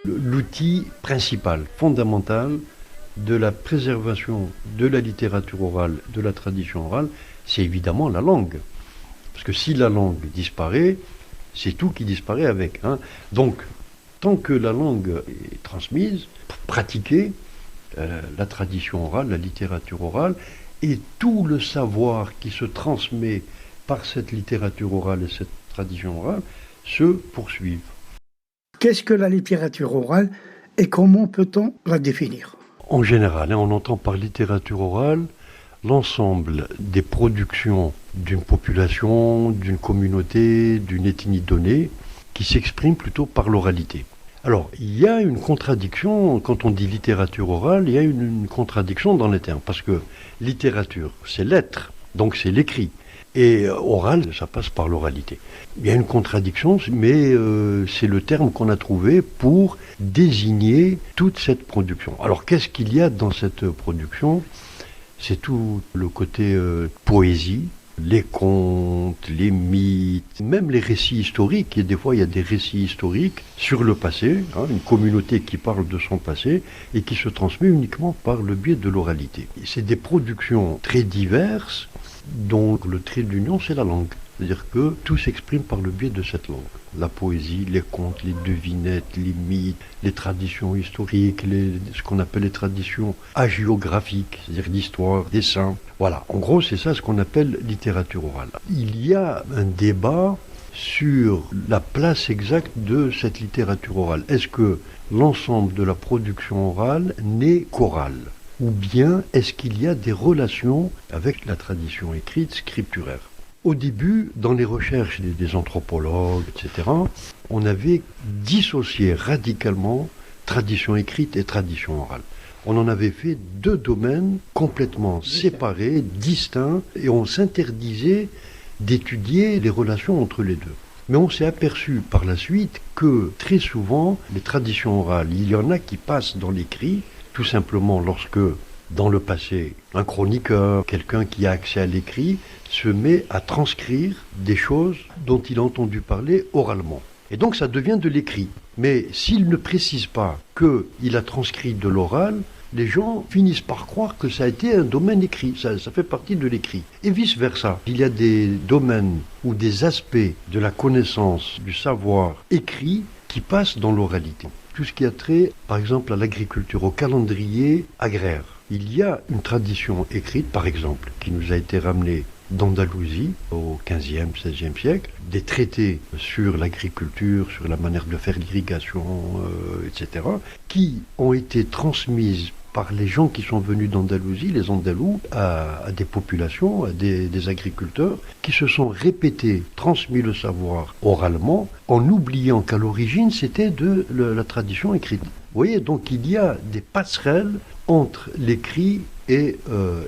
L'outil principal, fondamental de la préservation de la littérature orale, de la tradition orale, c'est évidemment la langue. Parce que si la langue disparaît, c'est tout qui disparaît avec. Donc, tant que la langue est transmise, pratiquée, la tradition orale, la littérature orale, et tout le savoir qui se transmet par cette littérature orale et cette tradition orale se poursuivent. Qu'est-ce que la littérature orale et comment peut-on la définir ? En général, on entend par littérature orale l'ensemble des productions d'une population, d'une communauté, d'une ethnie donnée, qui s'expriment plutôt par l'oralité. Alors, il y a une contradiction, quand on dit littérature orale, il y a une contradiction dans les termes, parce que littérature, c'est l'être, donc c'est l'écrit. Et oral, ça passe par l'oralité. Il y a une contradiction, mais c'est le terme qu'on a trouvé pour désigner toute cette production. Alors qu'est-ce qu'il y a dans cette production ? C'est tout le côté poésie, les contes, les mythes, même les récits historiques. Et des fois, il y a des récits historiques sur le passé, une communauté qui parle de son passé et qui se transmet uniquement par le biais de l'oralité. Et c'est des productions très diverses, dont le trait d'union, c'est la langue. C'est-à-dire que tout s'exprime par le biais de cette langue. La poésie, les contes, les devinettes, les mythes, les traditions historiques, ce qu'on appelle les traditions hagiographiques, c'est-à-dire l'histoire, des saints. Voilà, en gros, c'est ça ce qu'on appelle littérature orale. Il y a un débat sur la place exacte de cette littérature orale. Est-ce que l'ensemble de la production orale n'est qu'orale ? Ou bien est-ce qu'il y a des relations avec la tradition écrite, scripturaire ? Au début, dans les recherches des anthropologues, etc., on avait dissocié radicalement tradition écrite et tradition orale. On en avait fait deux domaines complètement séparés, distincts, et on s'interdisait d'étudier les relations entre les deux. Mais on s'est aperçu par la suite que très souvent, les traditions orales, il y en a qui passent dans l'écrit, tout simplement lorsque, dans le passé, un chroniqueur, quelqu'un qui a accès à l'écrit, se met à transcrire des choses dont il a entendu parler oralement. Et donc ça devient de l'écrit. Mais s'il ne précise pas qu'il a transcrit de l'oral, les gens finissent par croire que ça a été un domaine écrit, ça fait partie de l'écrit. Et vice-versa. Il y a des domaines ou des aspects de la connaissance, du savoir écrit qui passent dans l'oralité. Tout ce qui a trait, par exemple, à l'agriculture, au calendrier agraire. Il y a une tradition écrite, par exemple, qui nous a été ramenée d'Andalousie au XVe, XVIe siècle, des traités sur l'agriculture, sur la manière de faire l'irrigation, etc., qui ont été transmises par les gens qui sont venus d'Andalousie, les Andalous, à des populations, à des agriculteurs, qui se sont répétés, transmis le savoir oralement, en oubliant qu'à l'origine, c'était de la tradition écrite. Vous voyez, donc il y a des passerelles entre l'écrit et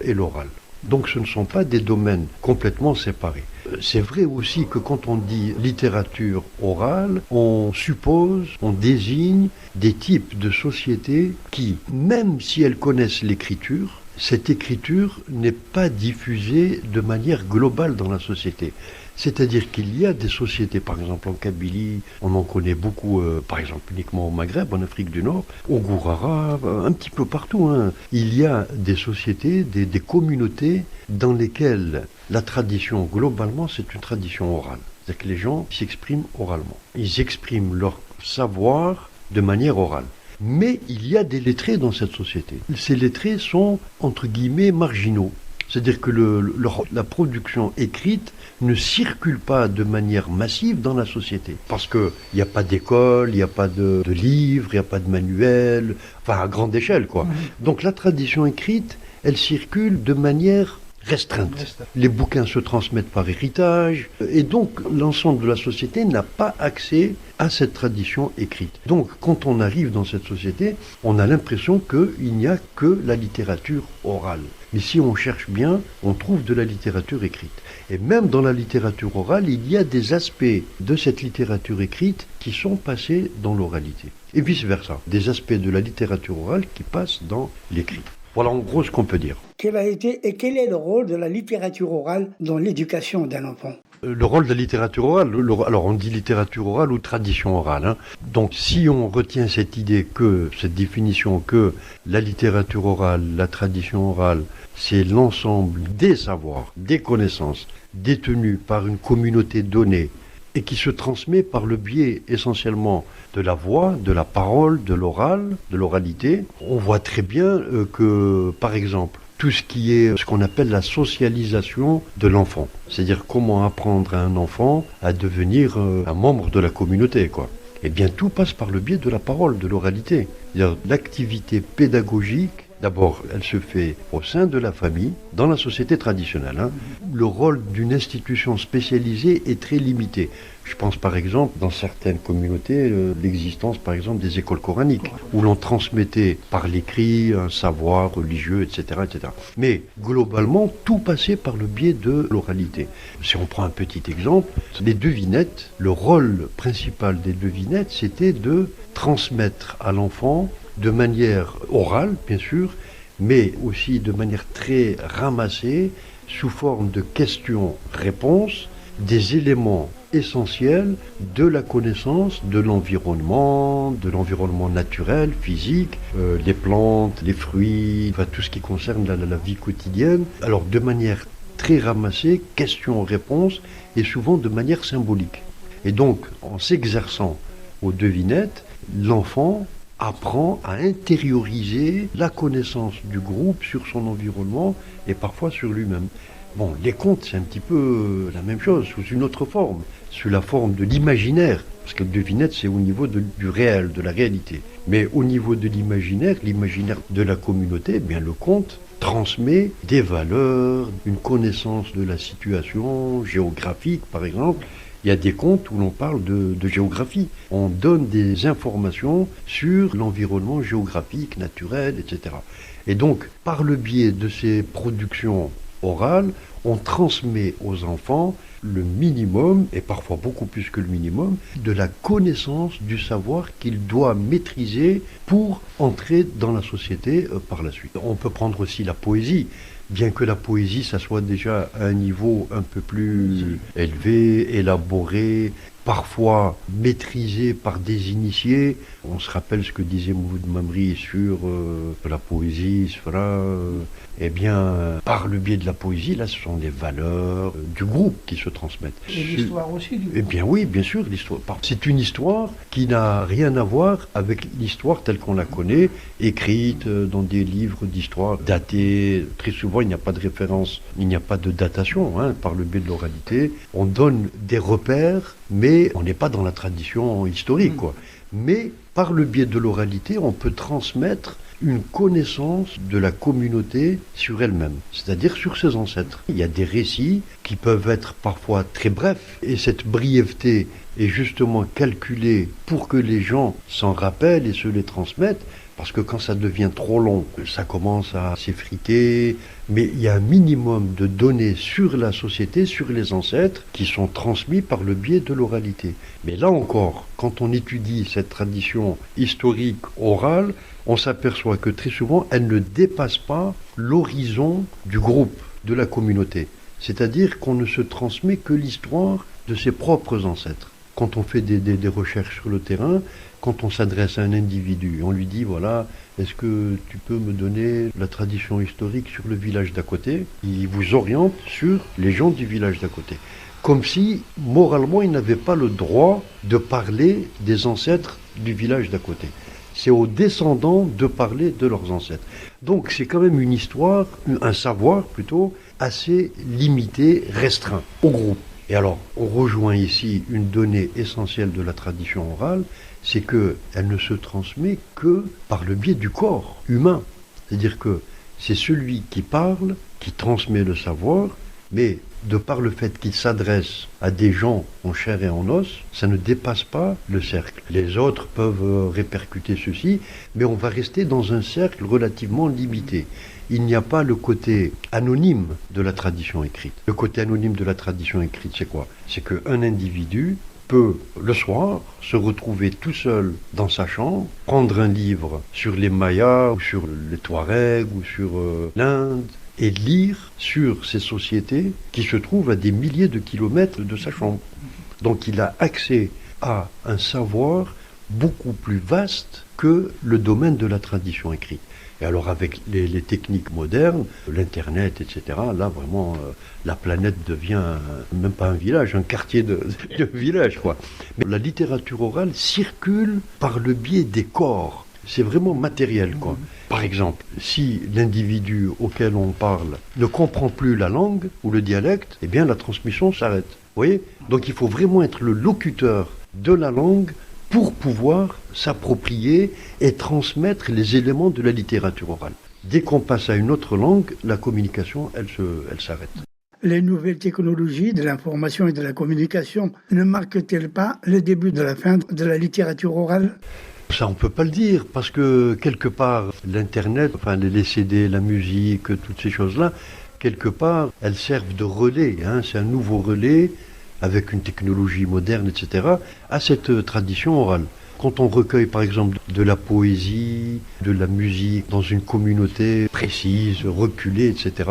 l'oral. Donc ce ne sont pas des domaines complètement séparés. C'est vrai aussi que quand on dit littérature orale, on suppose, on désigne des types de sociétés qui, même si elles connaissent l'écriture, cette écriture n'est pas diffusée de manière globale dans la société. C'est-à-dire qu'il y a des sociétés, par exemple en Kabylie, on en connaît beaucoup, par exemple uniquement au Maghreb, en Afrique du Nord, au Gourara, un petit peu partout. Il y a des sociétés, des communautés dans lesquelles la tradition, globalement, c'est une tradition orale. C'est-à-dire que les gens s'expriment oralement. Ils expriment leur savoir de manière orale. Mais il y a des lettrés dans cette société. Ces lettrés sont, entre guillemets, marginaux. C'est-à-dire que la production écrite ne circule pas de manière massive dans la société. Parce qu'il n'y a pas d'école, il n'y a pas de livres, il n'y a pas de manuels, enfin à grande échelle, quoi. Donc la tradition écrite, elle circule de manière restreinte. Les bouquins se transmettent par héritage, et donc l'ensemble de la société n'a pas accès à cette tradition écrite. Donc quand on arrive dans cette société, on a l'impression qu'il n'y a que la littérature orale. Mais si on cherche bien, on trouve de la littérature écrite. Et même dans la littérature orale, il y a des aspects de cette littérature écrite qui sont passés dans l'oralité. Et vice-versa, des aspects de la littérature orale qui passent dans l'écrit. Voilà en gros ce qu'on peut dire. Quel a été et quel est le rôle de la littérature orale dans l'éducation d'un enfant ? Le rôle de la littérature orale, alors on dit littérature orale ou tradition orale. Hein. Donc si on retient cette idée cette définition que la littérature orale, la tradition orale, c'est l'ensemble des savoirs, des connaissances détenues par une communauté donnée et qui se transmet par le biais essentiellement de la voix, de la parole, de l'oral, de l'oralité, on voit très bien que, par exemple, tout ce qui est ce qu'on appelle la socialisation de l'enfant. C'est-à-dire comment apprendre à un enfant à devenir un membre de la communauté, quoi. Eh bien, tout passe par le biais de la parole, de l'oralité. C'est-à-dire l'activité pédagogique, d'abord, elle se fait au sein de la famille, dans la société traditionnelle. Hein. Le rôle d'une institution spécialisée est très limité. Je pense par exemple, dans certaines communautés, l'existence par exemple des écoles coraniques, où l'on transmettait par l'écrit un savoir religieux, etc., etc. Mais globalement, tout passait par le biais de l'oralité. Si on prend un petit exemple, les devinettes, le rôle principal des devinettes, c'était de transmettre à l'enfant de manière orale, bien sûr, mais aussi de manière très ramassée, sous forme de questions-réponses, des éléments essentiels de la connaissance de l'environnement naturel, physique, les plantes, les fruits, enfin tout ce qui concerne la vie quotidienne. Alors de manière très ramassée, questions-réponses, et souvent de manière symbolique. Et donc, en s'exerçant aux devinettes, l'enfant apprend à intérioriser la connaissance du groupe sur son environnement et parfois sur lui-même. Bon, les contes, c'est un petit peu la même chose, sous une autre forme, sous la forme de l'imaginaire, parce que le devinette, c'est au niveau du réel, de la réalité. Mais au niveau de l'imaginaire de la communauté, eh bien le conte transmet des valeurs, une connaissance de la situation géographique, par exemple. Il y a des contes où l'on parle de géographie. On donne des informations sur l'environnement géographique, naturel, etc. Et donc, par le biais de ces productions orales, on transmet aux enfants le minimum, et parfois beaucoup plus que le minimum, de la connaissance du savoir qu'il doit maîtriser pour entrer dans la société par la suite. On peut prendre aussi la poésie. Bien que la poésie, ça soit déjà à un niveau un peu plus élevé, élaboré, parfois maîtrisé par des initiés. On se rappelle ce que disait Mouloud Mamri sur la poésie, eh bien, par le biais de la poésie, là, ce sont des valeurs du groupe qui se transmettent. Et l'histoire aussi, du coup. Eh bien oui, bien sûr, l'histoire. C'est une histoire qui n'a rien à voir avec l'histoire telle qu'on la connaît, écrite dans des livres d'histoire datés. Très souvent, il n'y a pas de référence, il n'y a pas de datation, hein, par le biais de l'oralité. On donne des repères, mais on n'est pas dans la tradition historique, quoi. Mais par le biais de l'oralité, on peut transmettre une connaissance de la communauté sur elle-même, c'est-à-dire sur ses ancêtres. Il y a des récits qui peuvent être parfois très brefs, et cette brièveté est justement calculée pour que les gens s'en rappellent et se les transmettent, parce que quand ça devient trop long, ça commence à s'effriter, mais il y a un minimum de données sur la société, sur les ancêtres, qui sont transmis par le biais de l'oralité. Mais là encore, quand on étudie cette tradition historique orale, on s'aperçoit que très souvent, elle ne dépasse pas l'horizon du groupe, de la communauté. C'est-à-dire qu'on ne se transmet que l'histoire de ses propres ancêtres. Quand on fait des recherches sur le terrain, quand on s'adresse à un individu, on lui dit, voilà, est-ce que tu peux me donner la tradition historique sur le village d'à côté ? Il vous oriente sur les gens du village d'à côté. Comme si, moralement, il n'avait pas le droit de parler des ancêtres du village d'à côté. C'est aux descendants de parler de leurs ancêtres. Donc c'est quand même une histoire, un savoir plutôt, assez limité, restreint au groupe. Et alors, on rejoint ici une donnée essentielle de la tradition orale, c'est qu'elle ne se transmet que par le biais du corps humain. C'est-à-dire que c'est celui qui parle qui transmet le savoir, mais de par le fait qu'il s'adresse à des gens en chair et en os, ça ne dépasse pas le cercle. Les autres peuvent répercuter ceci, mais on va rester dans un cercle relativement limité. Il n'y a pas le côté anonyme de la tradition écrite. Le côté anonyme de la tradition écrite, c'est quoi? C'est qu'un individu peut, le soir, se retrouver tout seul dans sa chambre, prendre un livre sur les Mayas, ou sur les Touaregs, ou sur l'Inde, et lire sur ces sociétés qui se trouvent à des milliers de kilomètres de sa chambre. Donc il a accès à un savoir beaucoup plus vaste que le domaine de la tradition écrite. Et alors avec les techniques modernes, l'Internet, etc., là vraiment la planète devient même pas un village, un quartier de village, quoi. Mais la littérature orale circule par le biais des corps. C'est vraiment matériel, quoi. Par exemple, si l'individu auquel on parle ne comprend plus la langue ou le dialecte, eh bien la transmission s'arrête. Vous voyez ? Donc il faut vraiment être le locuteur de la langue pour pouvoir s'approprier et transmettre les éléments de la littérature orale. Dès qu'on passe à une autre langue, la communication, elle s'arrête. Les nouvelles technologies de l'information et de la communication ne marquent-elles pas le début de la fin de la littérature orale ? Ça, on peut pas le dire, parce que quelque part, l'Internet, enfin les CD, la musique, toutes ces choses-là, quelque part, elles servent de relais. C'est un nouveau relais avec une technologie moderne, etc., à cette tradition orale. Quand on recueille, par exemple, de la poésie, de la musique dans une communauté précise, reculée, etc.,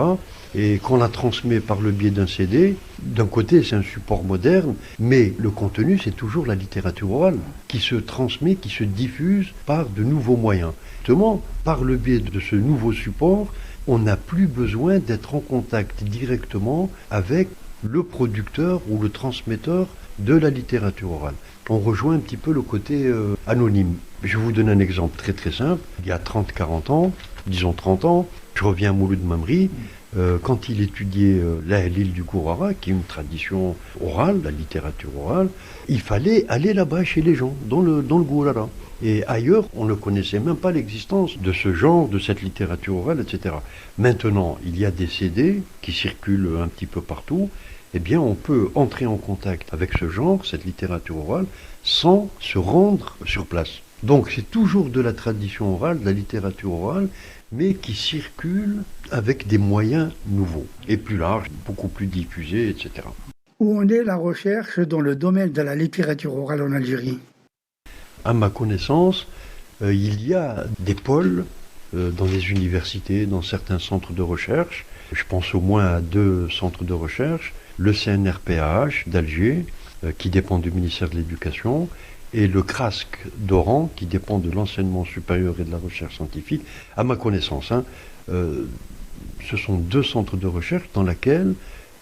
et qu'on la transmet par le biais d'un CD, d'un côté, c'est un support moderne, mais le contenu, c'est toujours la littérature orale, qui se transmet, qui se diffuse par de nouveaux moyens. Justement, par le biais de ce nouveau support, on n'a plus besoin d'être en contact directement avec le producteur ou le transmetteur de la littérature orale. On rejoint un petit peu le côté anonyme. Je vais vous donner un exemple très très simple. Il y a 30-40 ans, disons 30 ans, je reviens à Mouloud Mamri, quand il étudiait l'île du Gourara, qui est une tradition orale, la littérature orale, il fallait aller là-bas chez les gens, dans le Gourara. Et ailleurs, on ne connaissait même pas l'existence de ce genre, de cette littérature orale, etc. Maintenant, il y a des CD qui circulent un petit peu partout. Eh bien, on peut entrer en contact avec ce genre, cette littérature orale, sans se rendre sur place. Donc, c'est toujours de la tradition orale, de la littérature orale, mais qui circule avec des moyens nouveaux, et plus larges, beaucoup plus diffusés, etc. Où en est la recherche dans le domaine de la littérature orale en Algérie ? À ma connaissance, il y a des pôles dans les universités, dans certains centres de recherche. Je pense au moins à 2 centres de recherche. Le CNRPAH d'Alger, qui dépend du ministère de l'Éducation, et le CRASC d'Oran, qui dépend de l'enseignement supérieur et de la recherche scientifique. À ma connaissance, ce sont 2 centres de recherche dans lesquels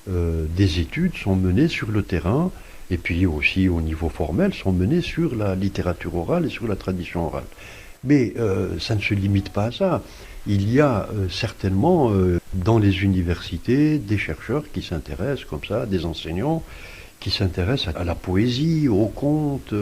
des études sont menées sur le terrain, et puis aussi au niveau formel, sont menées sur la littérature orale et sur la tradition orale. Mais ça ne se limite pas à ça. Il y a certainement dans les universités des chercheurs qui s'intéressent comme ça, des enseignants qui s'intéressent à la poésie, au conte,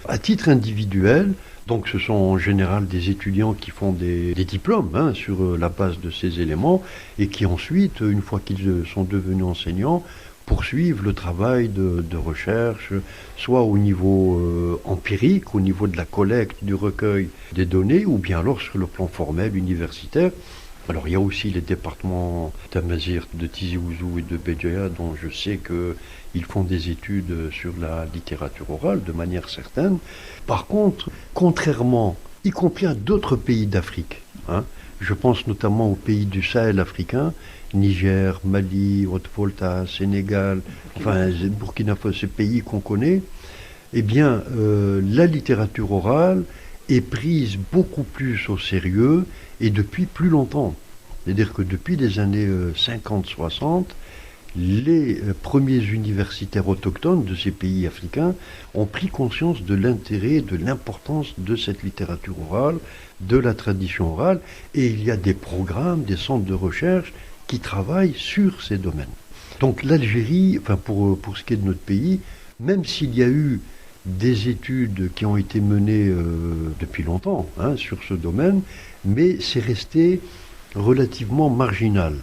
à titre individuel. Donc ce sont en général des étudiants qui font des diplômes sur la base de ces éléments et qui ensuite, une fois qu'ils sont devenus enseignants, poursuivent le travail de recherche, soit au niveau empirique, au niveau de la collecte, du recueil des données, ou bien alors sur le plan formel, universitaire. Alors il y a aussi les départements d'Amazigh, de Tizi Ouzou et de Béjaïa, dont je sais qu'ils font des études sur la littérature orale de manière certaine. Par contre, contrairement, y compris à d'autres pays d'Afrique, je pense notamment aux pays du Sahel africain, Niger, Mali, Haute-Volta, Sénégal, enfin Burkina Faso, ces pays qu'on connaît, eh bien la littérature orale est prise beaucoup plus au sérieux et depuis plus longtemps. C'est-à-dire que depuis les années 50-60, les premiers universitaires autochtones de ces pays africains ont pris conscience de l'intérêt et de l'importance de cette littérature orale, de la tradition orale, et il y a des programmes, des centres de recherche qui travaillent sur ces domaines. Donc l'Algérie, enfin pour ce qui est de notre pays, même s'il y a eu des études qui ont été menées depuis longtemps sur ce domaine, mais c'est resté relativement marginal.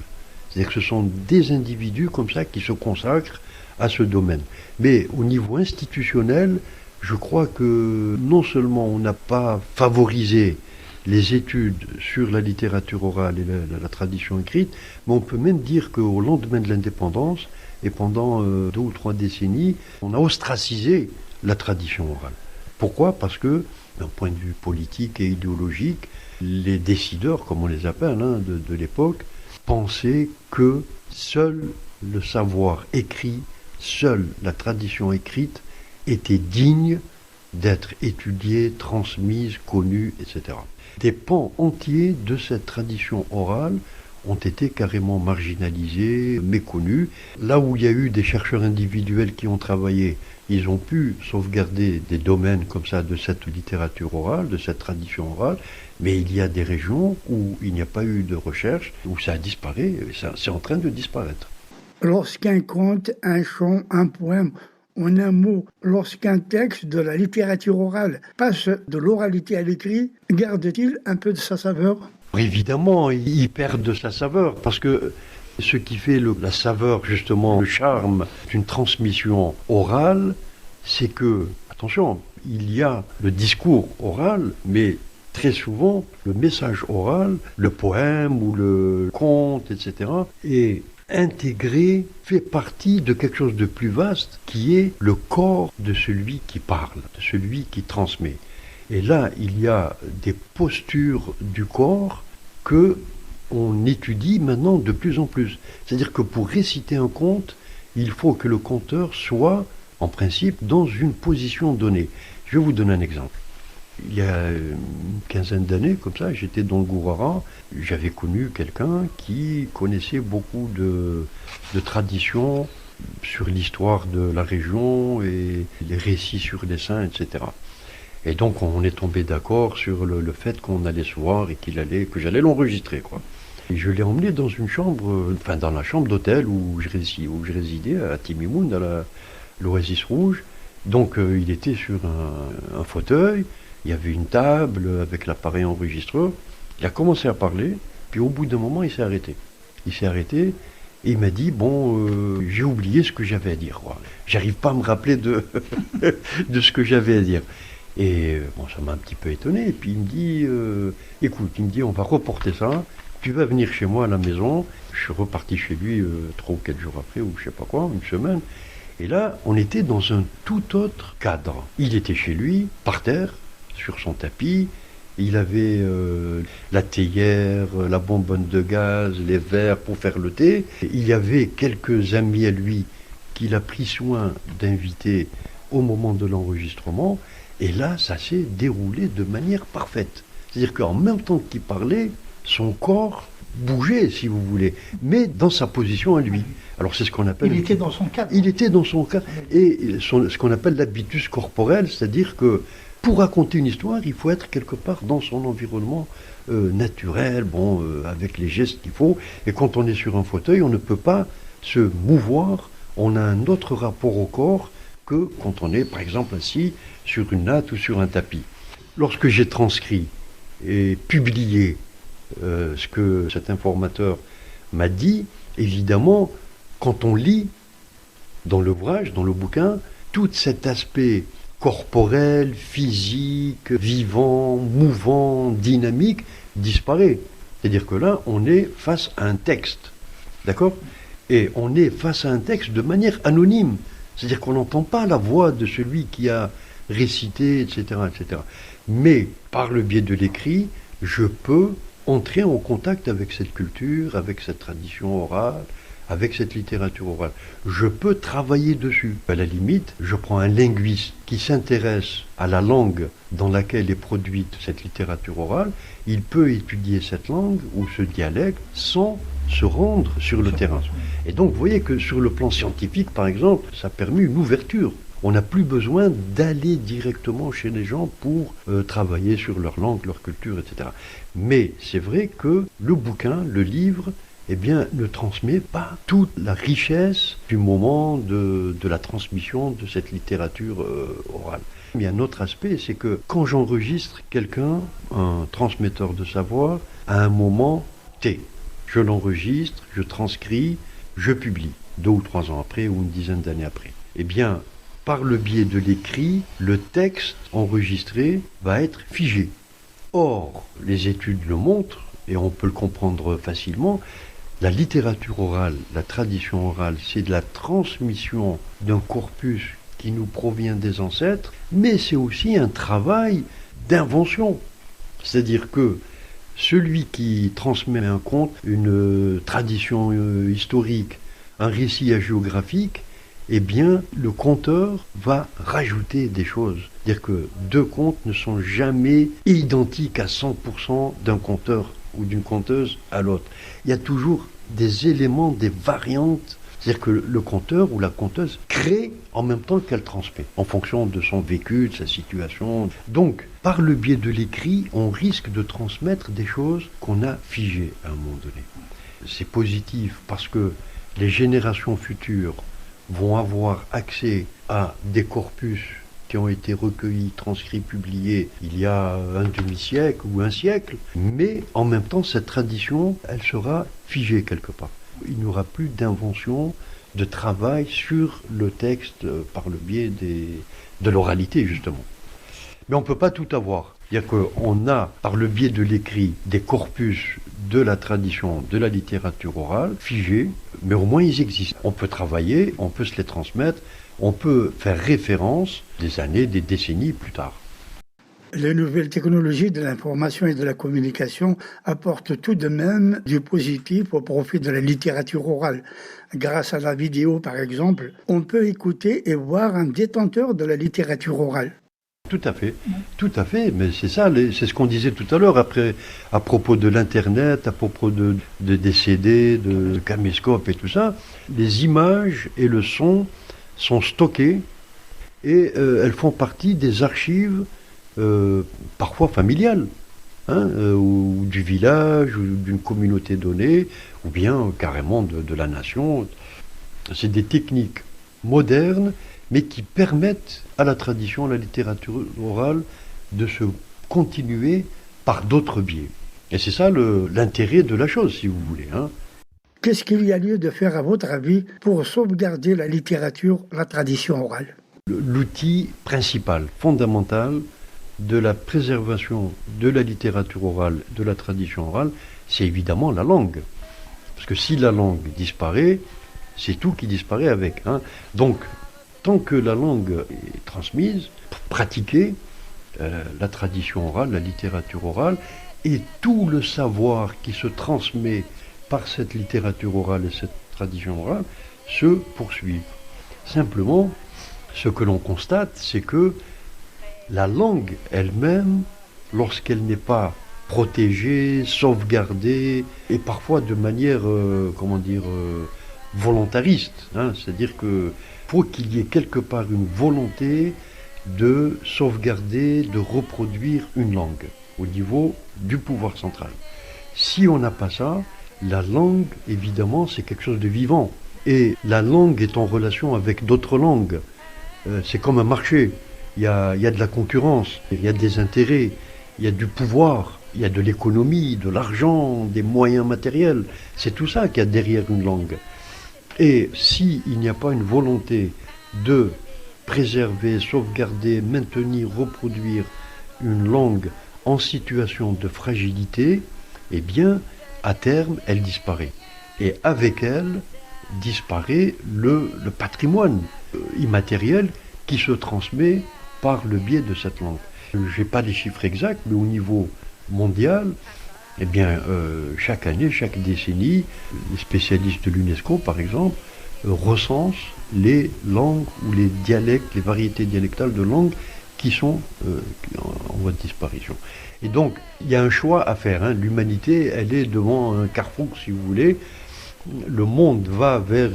C'est-à-dire que ce sont des individus comme ça qui se consacrent à ce domaine. Mais au niveau institutionnel, je crois que non seulement on n'a pas favorisé les études sur la littérature orale et la tradition écrite, mais on peut même dire qu'au lendemain de l'indépendance, et pendant 2 ou 3 décennies, on a ostracisé la tradition orale. Pourquoi ? Parce que, d'un point de vue politique et idéologique, les décideurs, comme on les appelle, de l'époque, pensaient que seul le savoir écrit, seule la tradition écrite était digne d'être étudiée, transmise, connue, etc. Des pans entiers de cette tradition orale ont été carrément marginalisés, méconnus. Là où il y a eu des chercheurs individuels qui ont travaillé, ils ont pu sauvegarder des domaines comme ça de cette littérature orale, de cette tradition orale, mais il y a des régions où il n'y a pas eu de recherche, où ça a disparu, c'est en train de disparaître. Lorsqu'un conte, un chant, un poème, en un mot, lorsqu'un texte de la littérature orale passe de l'oralité à l'écrit, garde-t-il un peu de sa saveur ? Évidemment, il perd de sa saveur, parce que ce qui fait la saveur, justement, le charme d'une transmission orale, c'est que, attention, il y a le discours oral, mais très souvent, le message oral, le poème ou le conte, etc., est intégré, fait partie de quelque chose de plus vaste, qui est le corps de celui qui parle, de celui qui transmet. Et là, il y a des postures du corps que on étudie maintenant de plus en plus. C'est-à-dire que pour réciter un conte, il faut que le conteur soit, en principe, dans une position donnée. Je vais vous donner un exemple. Il y a une quinzaine d'années, comme ça, j'étais dans le Gouara, j'avais connu quelqu'un qui connaissait beaucoup de traditions sur l'histoire de la région et les récits sur les saints, etc. Et donc on est tombé d'accord sur le fait qu'on allait se voir et que j'allais l'enregistrer, quoi. Et je l'ai emmené dans une chambre, dans la chambre d'hôtel où je résidais à Timimoun, dans l'Oasis Rouge. Donc il était sur un fauteuil, il y avait une table avec l'appareil enregistreur. Il a commencé à parler, puis au bout d'un moment il s'est arrêté. Et il m'a dit, j'ai oublié ce que j'avais à dire, quoi. J'arrive pas à me rappeler de ce que j'avais à dire. Et ça m'a un petit peu étonné. Et puis il me dit, écoute, on va reporter ça. Tu vas venir chez moi à la maison. Je suis reparti chez lui 3 ou 4 jours après, ou je sais pas quoi, une semaine. Et là, on était dans un tout autre cadre. Il était chez lui, par terre, sur son tapis. Il avait la théière, la bonbonne de gaz, les verres pour faire le thé. Il y avait quelques amis à lui qu'il a pris soin d'inviter au moment de l'enregistrement. Et là, ça s'est déroulé de manière parfaite. C'est-à-dire qu'en même temps qu'il parlait, son corps bougeait, si vous voulez, mais dans sa position à lui. Alors c'est ce qu'on appelle... Il était dans son cadre. Il était dans son cadre. Et ce qu'on appelle l'habitus corporel, c'est-à-dire que pour raconter une histoire, il faut être quelque part dans son environnement naturel, avec les gestes qu'il faut. Et quand on est sur un fauteuil, on ne peut pas se mouvoir. On a un autre rapport au corps que quand on est, par exemple, assis sur une natte ou sur un tapis. Lorsque j'ai transcrit et publié ce que cet informateur m'a dit, évidemment, quand on lit dans l'ouvrage, dans le bouquin, tout cet aspect corporel, physique, vivant, mouvant, dynamique, disparaît. C'est-à-dire que là, on est face à un texte. D'accord ? Et on est face à un texte de manière anonyme. C'est-à-dire qu'on n'entend pas la voix de celui qui a récité, etc., etc. Mais par le biais de l'écrit, je peux entrer en contact avec cette culture, avec cette tradition orale, avec cette littérature orale. Je peux travailler dessus. À la limite, je prends un linguiste qui s'intéresse à la langue dans laquelle est produite cette littérature orale. Il peut étudier cette langue ou ce dialecte sans se rendre sur le terrain. Et donc, vous voyez que sur le plan scientifique, par exemple, ça permet une ouverture. On n'a plus besoin d'aller directement chez les gens pour travailler sur leur langue, leur culture, etc. Mais c'est vrai que le bouquin, le livre, ne transmet pas toute la richesse du moment de la transmission de cette littérature orale. Il y a un autre aspect, c'est que quand j'enregistre quelqu'un, un transmetteur de savoir, à un moment T, je l'enregistre, je transcris, je publie, 2 ou 3 ans après ou une dizaine d'années après. Eh bien, par le biais de l'écrit, le texte enregistré va être figé. Or, les études le montrent, et on peut le comprendre facilement, la littérature orale, la tradition orale, c'est de la transmission d'un corpus qui nous provient des ancêtres, mais c'est aussi un travail d'invention. C'est-à-dire que celui qui transmet un conte, une tradition historique, un récit hagiographique, eh bien, le conteur va rajouter des choses. C'est-à-dire que 2 contes ne sont jamais identiques à 100% d'un conteur ou d'une conteuse à l'autre. Il y a toujours des éléments, des variantes. C'est-à-dire que le conteur ou la conteuse crée en même temps qu'elle transmet, en fonction de son vécu, de sa situation. Donc, par le biais de l'écrit, on risque de transmettre des choses qu'on a figées à un moment donné. C'est positif parce que les générations futures vont avoir accès à des corpus qui ont été recueillis, transcrits, publiés il y a un demi-siècle ou un siècle, mais en même temps, cette tradition, elle sera figée quelque part. Il n'y aura plus d'invention, de travail sur le texte par le biais de l'oralité, justement. Mais on ne peut pas tout avoir. C'est-à-dire qu'on a, par le biais de l'écrit, des corpus de la tradition, de la littérature orale, figés, mais au moins ils existent. On peut travailler, on peut se les transmettre, on peut faire référence des années, des décennies plus tard. Les nouvelles technologies de l'information et de la communication apportent tout de même du positif au profit de la littérature orale. Grâce à la vidéo, par exemple, on peut écouter et voir un détenteur de la littérature orale. Tout à fait, mais c'est ça, c'est ce qu'on disait tout à l'heure, après, à propos de l'Internet, à propos des CD, de caméscope et tout ça, les images et le son sont stockées et elles font partie des archives parfois familiales, ou du village, ou d'une communauté donnée, ou bien carrément de la nation. C'est des techniques modernes, mais qui permettent à la tradition, à la littérature orale, de se continuer par d'autres biais. Et c'est ça l'intérêt de la chose, si vous voulez. Qu'est-ce qu'il y a lieu de faire, à votre avis, pour sauvegarder la littérature, la tradition orale ? L'outil principal, fondamental, de la préservation de la littérature orale, de la tradition orale, c'est évidemment la langue. Parce que si la langue disparaît, c'est tout qui disparaît avec. Donc, tant que la langue est transmise, pratiquée, la tradition orale, la littérature orale, et tout le savoir qui se transmet par cette littérature orale et cette tradition orale se poursuivent. Simplement, ce que l'on constate, c'est que la langue elle-même, lorsqu'elle n'est pas protégée, sauvegardée, et parfois de manière, volontariste, c'est-à-dire que faut qu'il y ait quelque part une volonté de sauvegarder, de reproduire une langue au niveau du pouvoir central. Si on n'a pas ça, la langue, évidemment, c'est quelque chose de vivant. Et la langue est en relation avec d'autres langues. C'est comme un marché. Il y a de la concurrence, il y a des intérêts, il y a du pouvoir, il y a de l'économie, de l'argent, des moyens matériels. C'est tout ça qu'il y a derrière une langue. Et s'il n'y a pas une volonté de préserver, sauvegarder, maintenir, reproduire une langue en situation de fragilité, eh bien, à terme, elle disparaît. Et avec elle, disparaît le patrimoine immatériel qui se transmet par le biais de cette langue. Je n'ai pas les chiffres exacts, mais au niveau mondial, eh bien, chaque année, chaque décennie, les spécialistes de l'UNESCO, par exemple, recensent les langues ou les dialectes, les variétés dialectales de langues qui sont en voie de disparition. Et donc, il y a un choix à faire. L'humanité, elle est devant un carrefour, si vous voulez. Le monde va vers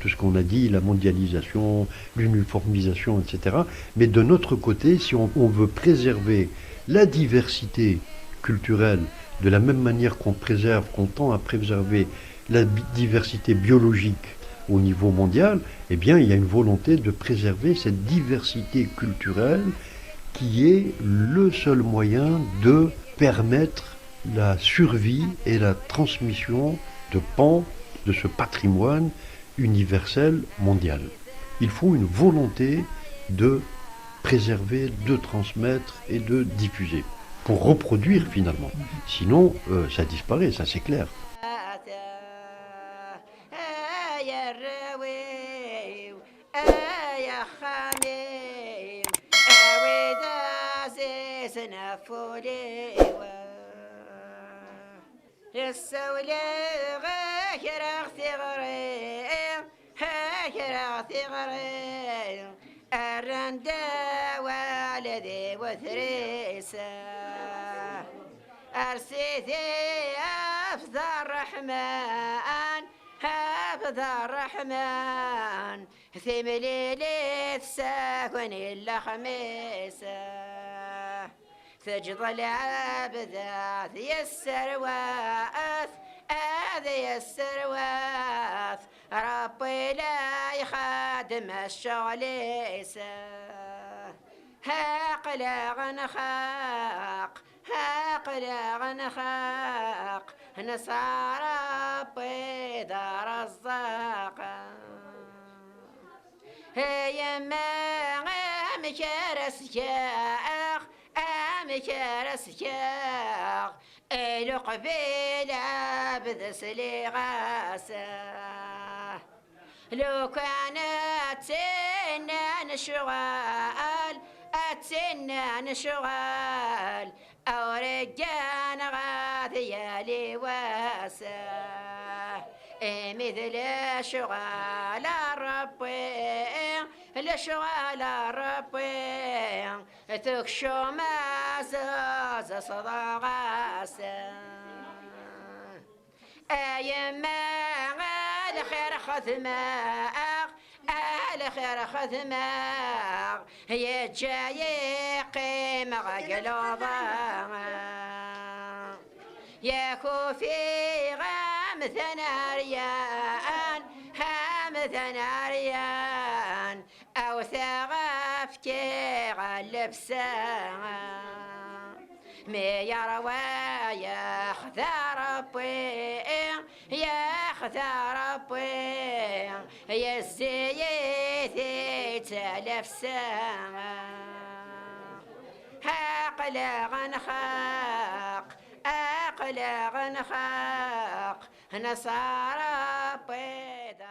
tout ce qu'on a dit, la mondialisation, l'uniformisation, etc. Mais de notre côté, si on veut préserver la diversité culturelle, de la même manière qu'on tend à préserver la diversité biologique au niveau mondial, eh bien, il y a une volonté de préserver cette diversité culturelle qui est le seul moyen de permettre la survie et la transmission de pans de ce patrimoine universel mondial. Il faut une volonté de préserver, de transmettre et de diffuser pour reproduire finalement. Sinon, ça disparaît, ça c'est clair. الرندا والدي وثريسة أرسيتي أفضل الرحمن أفضل الرحمن ثملي لي تساكن إلا خميسة تجد العبد ذي السروات ذي السروات ربي لا يخدم الشغل هاق لا غنخاق هاق لا غنخاق نصار ربي دار الزاق هيا ما مكرس ياخ مكرس ياخ إلو قبيل عبد سلي غاسه لو كانت سنان شغال أتسنان شغال أو رجال غاثية لواسه مثل شغال ربي لشغال ربي تكشو ما زاز صدا غاسه أيما الخير خثماغ الخير خثماغ هي جاي قيمة قلوبا يا كوفي غام ثناريان هام ثناريان أو ثغفتي غلبسان مي يروى يا خذا ربي يا خذا ربي يا الزيتي تلف ساعة عقل غنخاق عقل غنخاق نصارى بيض